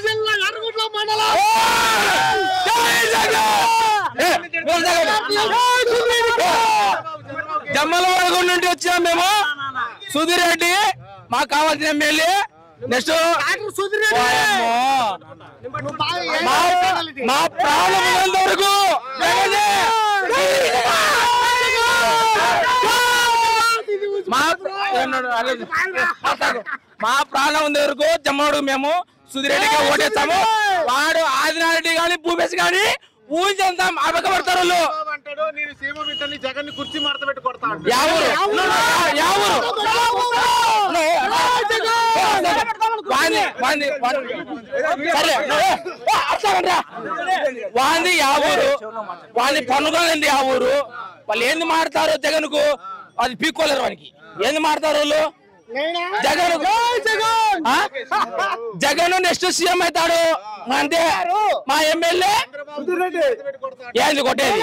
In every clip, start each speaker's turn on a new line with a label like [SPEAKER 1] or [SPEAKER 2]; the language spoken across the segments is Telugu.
[SPEAKER 1] జిల్లా యాదగిరిగుట్ట మండలం
[SPEAKER 2] జమ్మలవాడ నుండి వచ్చాం మేము. సుధీర్ రెడ్డి మాకు కావాల్సిన ఎమ్మెల్యే. నెక్స్ట్ మా ప్రాణం ఉన్నంత వరకు మా ప్రాణం ఉండే వరకు జమ్మవాడు మేము సుధీర్ రెడ్డికి ఓటేస్తాము. వాడు ఆదినారెడ్డి గాని భూపేశ్ గాని ఊహించేంత అబకపడతారు.
[SPEAKER 1] జగన్ కుర్చీ మడత పెట్టి కొడతాడు.
[SPEAKER 2] వాంది యా ఊరు, వాళ్ళని పన్నుకోలేంది ఆ ఊరు. వాళ్ళు ఏంది మాడతారు జగన్ కు, అది పీక్కోలేరు. వానికి ఏంది మాడతారు వాళ్ళు. జగన్ నెక్స్ట్ సీఎం అవుతాడు అంతే. మా ఎమ్మెల్యే ఏంది కొట్టేది.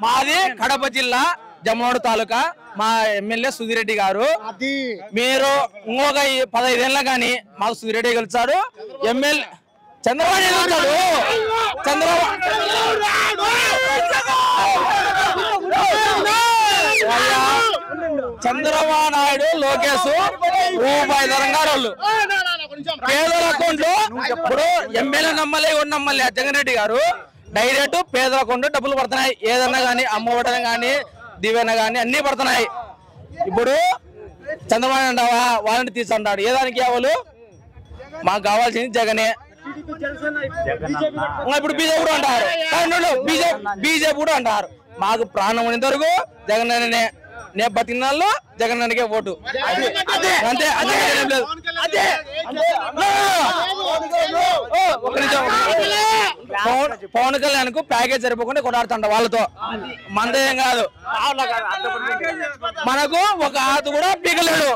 [SPEAKER 2] మాది కడప జిల్లా జమ్మవాడ తాలూకా. మా ఎమ్మెల్యే సుధీర్ రెడ్డి గారు. మీరు ఇంకొక 15 ఏళ్ళ గానీ మాకు సుధీర్ రెడ్డి గెలిచాడు. ఎమ్మెల్యే చంద్రబాబు గెలుచాడు. చంద్రబాబు నాయుడు, లోకేష్ రూపాయి ధరంగారు వాళ్ళు పేదల అకౌంట్లో. ఇప్పుడు ఎమ్మెల్యే నమ్మలే నమ్మలే జగన్ రెడ్డి గారు డైరెక్ట్ పేదల అకౌంట్ డబ్బులు పడుతున్నాయి. ఏదన్నా గానీ అమ్మఒడన గానీ దివేన గానీ అన్ని పడుతున్నాయి. ఇప్పుడు చంద్రబాబు అంటావా వాళ్ళని తీసుకుంటాడు. ఏదానికి వాళ్ళు మాకు కావాల్సింది జగనే. ఇప్పుడు బీజేపీ కూడా అంటారు, బీజేపీ కూడా అంటారు. మాకు ప్రాణం ఉన్నంత వరకు జగన్ అనే నే బతికినాల్లో జగన్ అన్నకే ఓటు. అంతే. ఒక నిమిషం. పవన్ కళ్యాణ్ కు ప్యాకేజ్ సరిపోకుండా కొట్లాడుతుంట వాళ్ళతో. మందేం కాదు. మనకు ఒక ఆతు కూడా పీకలేడు.